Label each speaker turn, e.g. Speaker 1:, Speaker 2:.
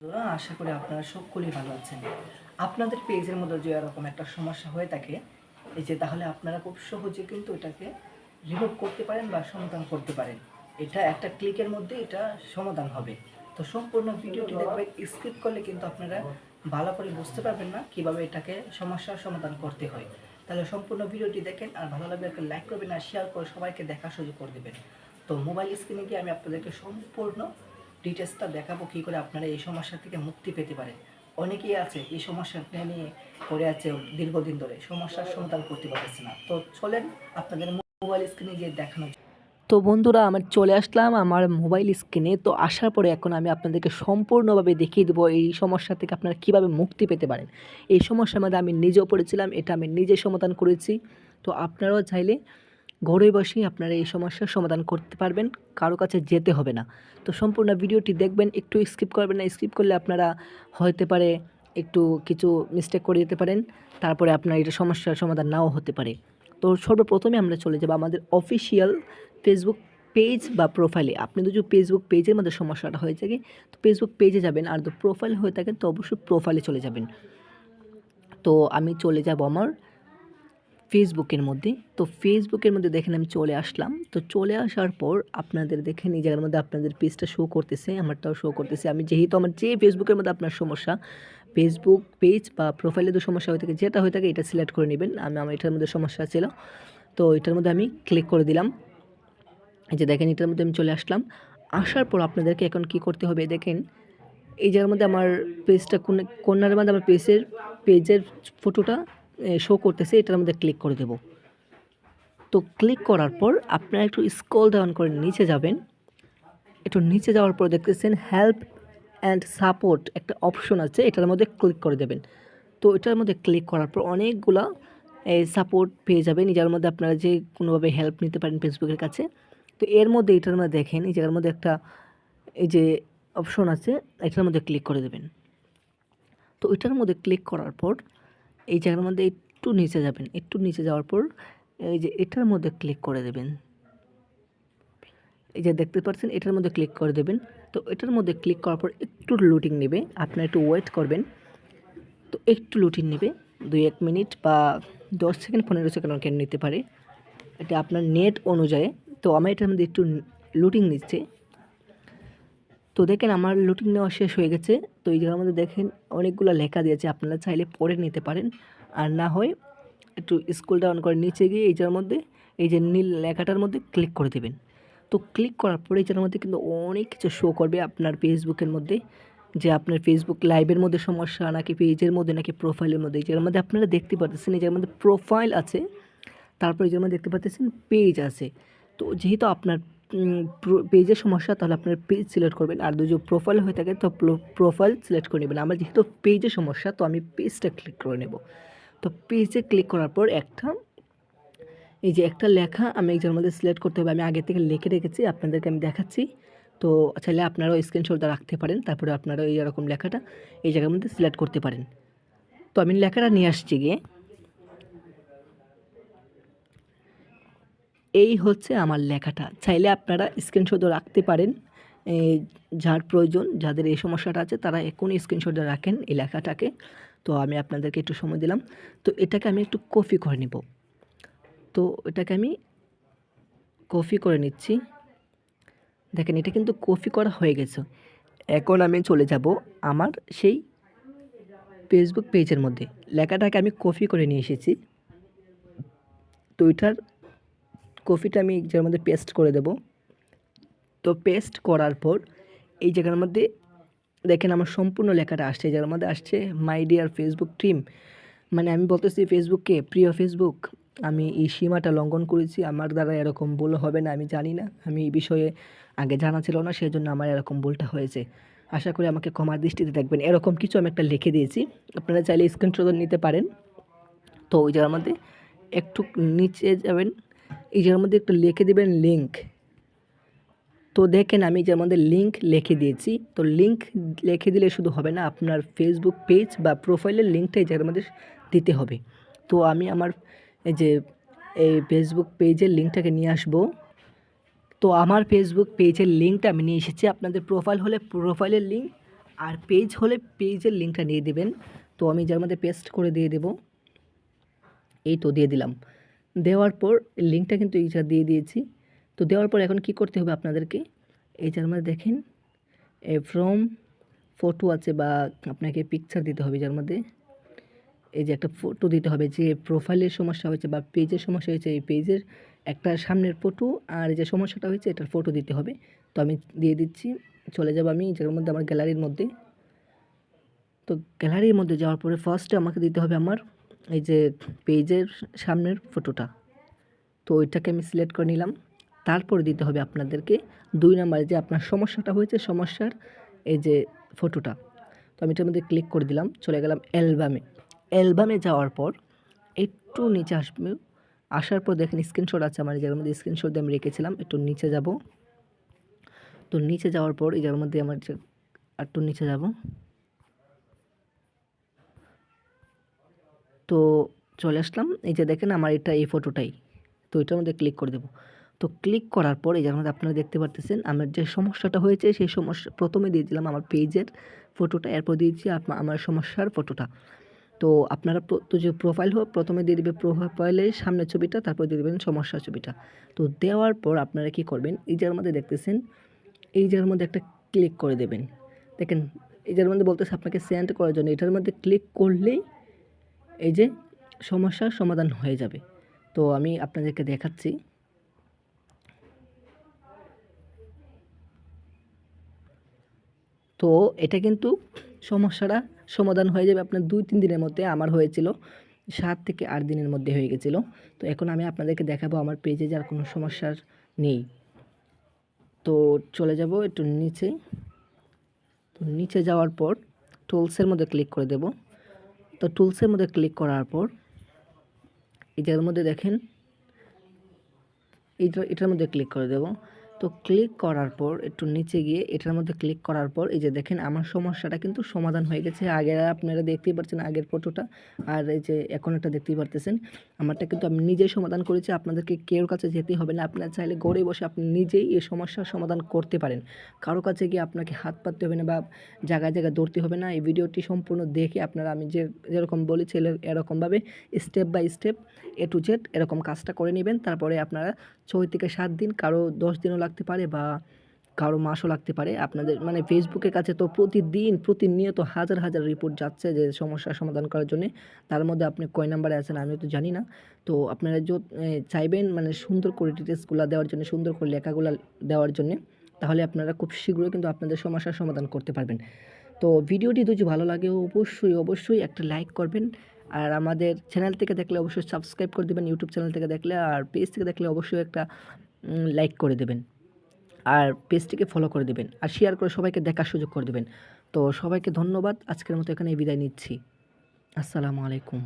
Speaker 1: বন্ধুরা, আশা করি আপনারা সকলেই ভালো আছেন। আপনাদের পেজের মধ্যে যে এরকম একটা সমস্যা হয়ে থাকে, তাহলে আপনারা খুব সহজে কিন্তু এটাকে রিমুভ করতে পারেন বা সমাধান করতে পারেন। এটা একটা ক্লিকের মধ্যে এটা সমাধান হবে। তো সম্পূর্ণ ভিডিওটি দেখবেন, স্কিপ করলে কিন্তু আপনারা ভালো করে বুঝতে পারবেন না কিভাবে এটাকে সমস্যার সমাধান করতে হয়। তাহলে সম্পূর্ণ ভিডিওটি দেখেন, আর ভালো লাগলে একটা লাইক করবেন আর শেয়ার করে সবাইকে দেখার সুযোগ করে দেবেন। তো মোবাইল স্ক্রিনে গিয়ে আমি আপনাদেরকে সম্পূর্ণ ডিটেলসটা দেখাবো কী করে আপনারা এই সমস্যা থেকে মুক্তি পেতে পারেন। অনেকেই আছে এই সমস্যাটা নিয়ে পড়ে আছে দীর্ঘদিন ধরে, সমস্যার সমাধান করতে পারতেছে না। তো চলেন আপনাদের মোবাইল স্ক্রিনে গিয়ে দেখানো। তো বন্ধুরা, আমি চলে আসলাম আমার মোবাইল স্ক্রিনে। তো আসার পরে এখন আমি আপনাদেরকে সম্পূর্ণভাবে দেখিয়ে দেবো এই সমস্যা থেকে আপনারা কীভাবে মুক্তি পেতে পারেন। এই সমস্যার মধ্যে আমি নিজেও পড়েছিলাম, এটা আমি নিজে সমাধান করেছি। তো আপনারাও চাইলে ঘরে বসেই আপনারা এই সমস্যার সমাধান করতে পারবেন, কারো কাছে যেতে হবে না। তো সম্পূর্ণ ভিডিওটি দেখবেন, একটু স্কিপ করবেন না। স্কিপ করলে আপনারা হতে পারে একটু কিছু মিস্টেক করে দিতে পারেন, তারপরে আপনার এটা সমস্যার সমাধান নাও হতে পারে। তো সর্বপ্রথমে আমরা চলে যাব আমাদের অফিসিয়াল ফেসবুক পেজ বা প্রোফাইলে। আপনি যদি ফেসবুক পেজের মধ্যে সমস্যাটা হয়ে থাকে তো ফেসবুক পেজে যাবেন, আর যদি প্রোফাইল হয়ে থাকে তো অবশ্যই প্রোফাইলে চলে যাবেন। তো আমি চলে যাব আমার ফেসবুকের মধ্যে। তো ফেসবুকের মধ্যে দেখেন আমি চলে আসলাম। তো চলে আসার পর আপনাদের দেখেন এই জায়গার মধ্যে আপনাদের পেজটা শো করতেছে, আমারটাও শো করতেছে। আমি যেহেতু আমার যে ফেসবুকের মধ্যে আপনার সমস্যা, ফেসবুক পেজ বা প্রোফাইলে তো সমস্যা হয়ে থাকে, যেটা হয়ে থাকে এটা সিলেক্ট করে নেবেন। আমার এটার মধ্যে সমস্যা ছিল, তো এটার মধ্যে আমি ক্লিক করে দিলাম। এই যে দেখেন এটার মধ্যে আমি চলে আসলাম। আসার পর আপনাদেরকে এখন কি করতে হবে দেখেন, এই জায়গার মধ্যে আমার পেজটা কর্নারের মধ্যে আমার পেজের ফটোটা শো করতেছে, এটার মধ্যে ক্লিক করে দেব। তো ক্লিক করার পর আপনারা একটু স্ক্রল ডাউন করে নিচে যাবেন। একটু নিচে যাওয়ার পর দেখতেছেন হেল্প অ্যান্ড সাপোর্ট একটা অপশন আছে, এটার মধ্যে ক্লিক করে দেবেন। তো এটার মধ্যে ক্লিক করার পর অনেকগুলা সাপোর্ট পেয়ে যাবেন, এটার মধ্যে আপনারা যে কোনোভাবে হেল্প নিতে পারেন ফেসবুকের কাছে। তো এর মধ্যে এটার মধ্যে দেখেন এই জায়গার মধ্যে একটা এই যে অপশন আছে, এটার মধ্যে ক্লিক করে দেবেন। তো এটার মধ্যে ক্লিক করার পর এই জায়গার মধ্যে একটু নিচে যাবেন, একটু নিচে যাওয়ার পর এই যে এটার মধ্যে ক্লিক করে দেবেন। এই যে দেখতে পাচ্ছেন এটার মধ্যে ক্লিক করে দেবেন। তো এটার মধ্যে ক্লিক করার পর একটু লোডিং নেবে, আপনারা একটু ওয়েট করবেন। তো একটু লোডিং নেবে 2-1 মিনিট বা 10 সেকেন্ড 15 সেকেন্ড কেন নিতে পারে, এটা আপনার নেট অনুযায়ী। তো আমার এটার মধ্যে একটু লোডিং নিচ্ছে। তো দেখেন আমার লোডিং নেওয়া শেষ হয়ে গেছে। তো এই জায়গার মধ্যে দেখেন অনেকগুলো লেখা দিয়েছে, আপনারা চাইলে পড়ে নিতে পারেন, আর না হয় একটু স্ক্রল ডাউন করে নিচে গিয়ে এই জায়গার মধ্যে এই যে নীল লেখাটার মধ্যে ক্লিক করে দেবেন। তো ক্লিক করার পরে এই জায়গার মধ্যে কিন্তু অনেক কিছু শো করবে আপনার ফেসবুকের মধ্যে, যে আপনার ফেসবুক লাইভের মধ্যে সমস্যা নাকি পেজের মধ্যে নাকি প্রোফাইলের মধ্যে। এই জায়গার মধ্যে আপনারা দেখতে পাচ্ছেন এই জায়গার মধ্যে প্রোফাইল আছে, তারপর এই জায়গার মধ্যে দেখতে পাচ্ছেন পেজ আছে। তো যেহেতু আপনার পেজের সমস্যা, তাহলে আপনার পেজ সিলেক্ট করবেন, আর যদি প্রোফাইল হয়ে থাকে তো প্রোফাইল সিলেক্ট করে নেবেন। আমার যেহেতু পেজের সমস্যা তো আমি পেজটা ক্লিক করে নেব। তো পেজে ক্লিক করার পর এই যে একটা লেখা আমি এই জায়গার মধ্যে সিলেক্ট করতে হবে, আমি আগে থেকে লিখে রেখেছি, আপনাদেরকে আমি দেখাচ্ছি। তো চাইলে আপনারাও স্ক্রিনশটটা রাখতে পারেন, তারপরে আপনারা এইরকম লেখাটা এই জায়গার মধ্যে সিলেক্ট করতে পারেন। তো আমি লেখাটা নিয়ে আসছি গিয়ে, এই হচ্ছে আমার লেখাটা। চাইলে আপনারা স্ক্রিনশটও রাখতে পারেন, যার প্রয়োজন, যাদের এই সমস্যাটা আছে তারা এখনই স্ক্রিনশটে রাখেন এই লেখাটাকে। তো আমি আপনাদেরকে একটু সময় দিলাম। তো এটাকে আমি একটু কপি করে নেব। তো এটাকে আমি কপি করে নিচ্ছি। দেখেন এটা কিন্তু কপি করা হয়ে গেছে। এখন আমি চলে যাব আমার সেই ফেসবুক পেজের মধ্যে, লেখাটাকে আমি কপি করে নিয়ে এসেছি। তো এটার কপিটা আমি যার মধ্যে পেস্ট করে দেব। তো পেস্ট করার পর এই জায়গার মধ্যে দেখেন আমার সম্পূর্ণ লেখাটা আসছে, যার মধ্যে আসছে মাই ডিয়ার ফেসবুক টিম। মানে আমি বলতেছি ফেসবুককে, প্রিয় ফেসবুক, আমি এই সীমাটা লঙ্ঘন করেছি, আমার দ্বারা এরকম ভুল হবে না, আমি জানি না, আমি এই বিষয়ে আগে জানা ছিল না, সেই জন্য আমার এরকম ভুলটা হয়েছে, আশা করি আমাকে ক্ষমার দৃষ্টিতে দেখবেন, এরকম কিছু আমি একটা লিখে দিয়েছি। আপনারা চাইলে স্ক্রিনশট নিতে পারেন। তো ওই জায়গার মধ্যে একটু নিচে যাবেন, এই জায়গার মধ্যে একটু লিখে দেবেন লিঙ্ক। তো দেখেন আমি যে আমাদের লিঙ্ক লিখে দিয়েছি। তো লিঙ্ক লিখে দিলে শুধু হবে না, আপনার ফেসবুক পেজ বা প্রোফাইলের লিঙ্কটা এই জায়গার মধ্যে দিতে হবে। তো আমি আমার এই ফেসবুক পেজের লিঙ্কটাকে নিয়ে আসব। তো আমার ফেসবুক পেজের লিঙ্কটা আমি নিয়ে এসেছি, আপনাদের প্রোফাইল হলে প্রোফাইলের লিঙ্ক, আর পেজ হলে পেজের লিঙ্কটা নিয়ে দেবেন। তো আমি যার মধ্যে পেস্ট করে দিয়ে দেব, এই তো দিয়ে দিলাম। দেওয়ার পর লিঙ্কটা কিন্তু এইটা দিয়ে দিয়েছি। তো দেওয়ার পর এখন কি করতে হবে আপনাদেরকে, এই যার মধ্যে দেখেন ফ্রম ফটো আছে বা আপনাকে পিকচার দিতে হবে, যার মধ্যে এই যে একটা ফটো দিতে হবে, যে প্রোফাইলের সমস্যা হয়েছে বা পেজের সমস্যা হয়েছে এই পেজের একটা সামনের ফটো, আর যে সমস্যাটা হয়েছে এটার ফটো দিতে হবে। তো আমি দিয়ে দিচ্ছি। চলে যাব আমি যার মধ্যে আমার গ্যালারির মধ্যে। তো গ্যালারির মধ্যে যাওয়ার পরে ফার্স্টে আমাকে দিতে হবে আমার এই যে পেজের সামনের ফটোটা। তো ওইটাকে আমি সিলেক্ট করে নিলাম। তারপরে দিতে হবে আপনাদেরকে 2 নাম্বারে যে আপনার সমস্যাটা হয়েছে সমস্যার এই যে ফটোটা। তো আমি এটার মধ্যে ক্লিক করে দিলাম, চলে গেলাম অ্যালবামে। অ্যালবামে যাওয়ার পর একটু নিচে আসবে, আসার পর দেখেন স্ক্রিনশট আছে আমার, যার মধ্যে স্ক্রিনশট দিয়ে আমি রেখেছিলাম। একটু নিচে যাব। তো নিচে যাওয়ার পর এই যার মধ্যে আমার যে একটু নিচে যাব, তো চলে আসলাম। এই যে দেখেন আমার এটা এই ফটোটাই। তো এটার মধ্যে ক্লিক করে দেবো। তো ক্লিক করার পর এই যার মধ্যে আপনারা দেখতে পারতেছেন আমার যে সমস্যাটা হয়েছে সেই সমস্যা প্রথমে দিয়ে দিলাম আমার পেজের ফটোটা, এরপর দিয়েছি আমার সমস্যার ফটোটা। তো আপনারা তো যে প্রোফাইল হোক প্রথমে দিয়ে দেবে প্রোফাইলের সামনের ছবিটা, তারপর দিয়ে দেবেন সমস্যার ছবিটা। তো দেওয়ার পর আপনারা কি করবেন, এই যার মধ্যে দেখতেছেন এই যার মধ্যে একটা ক্লিক করে দেবেন। দেখেন এই যার মধ্যে বলতেছে আপনাকে সেন্ড করার জন্য, এটার মধ্যে ক্লিক করলেই এই যে সমস্যার সমাধান হয়ে যাবে। তো আমি আপনাদেরকে দেখাচ্ছি। তো এটা কিন্তু সমস্যাটা সমাধান হয়ে যাবে আপনার 2-3 দিনের মধ্যে। আমার হয়েছিল 7 থেকে 8 দিনের মধ্যে হয়ে গেছিলো। তো এখন আমি আপনাদেরকে দেখাবো আমার পেজে যার কোনো সমস্যার নেই। তো চলে যাব একটু নিচে। তো নিচে যাওয়ার পর টুলসের মধ্যে ক্লিক করে দেব। তো টুলসের মধ্যে ক্লিক করার পর এটার মধ্যে দেখেন এটার মধ্যে ক্লিক করে দেব। তো ক্লিক করার পর একটু নিচে গিয়ে এটার মধ্যে ক্লিক করার পর এই যে দেখেন আমার সমস্যাটা কিন্তু সমাধান হয়ে গেছে। আগে আপনারা দেখতেই পাচ্ছেন আগের ফটোটা, আর এই যে এখন একটা দেখতেই পারতেছেন আমারটা কিন্তু আমি নিজেই সমাধান করেছি। আপনাদেরকে কেউর কাছে যেতেই হবে না, আপনারা চাইলে ঘরে বসে আপনি নিজেই এই সমস্যার সমাধান করতে পারেন। কারো কাছে গিয়ে আপনাকে হাত পাততে হবে না বা জায়গায় জায়গায় দৌড়তে হবে না। এই ভিডিওটি সম্পূর্ণ দেখে আপনারা আমি যেরকম বলেছি এরকমভাবে step by step A to Z এরকম কাজটা করে নেবেন। তারপরে আপনারা 6 থেকে 7 দিন, কারো 10 দিনও লাগতে পারে বা কারো মাসও লাগতে পারে। আপনাদের মানে ফেসবুকের কাছে তো প্রতিনিয়ত হাজার হাজার রিপোর্ট যাচ্ছে যে সমস্যার সমাধান করার জন্যে। তার মধ্যে আপনি কয় নাম্বারে আছেন আমিও তো জানি না। তো আপনারা চাইবেন মানে সুন্দর করে ডিটেলসগুলো দেওয়ার জন্য, সুন্দর করে লেখাগুলো দেওয়ার জন্যে, তাহলে আপনারা খুব শীঘ্রই কিন্তু আপনাদের সমস্যার সমাধান করতে পারবেন। তো ভিডিওটি যদি ভালো লাগে অবশ্যই একটা লাইক করবেন। আর আমাদের চ্যানেল থেকে দেখলে অবশ্যই সাবস্ক্রাইব করে দেবেন, ইউটিউব চ্যানেল থেকে দেখলে। আর পেজ থেকে দেখলে অবশ্যই একটা লাইক করে দেবেন, আর পেজটিকে ফলো করে দেবেন, আর শেয়ার করে সবাইকে দেখার সুযোগ করে দেবেন। তো সবাইকে ধন্যবাদ। আজকের মতো এখানেই বিদায় নিচ্ছি। আসসালামু আলাইকুম।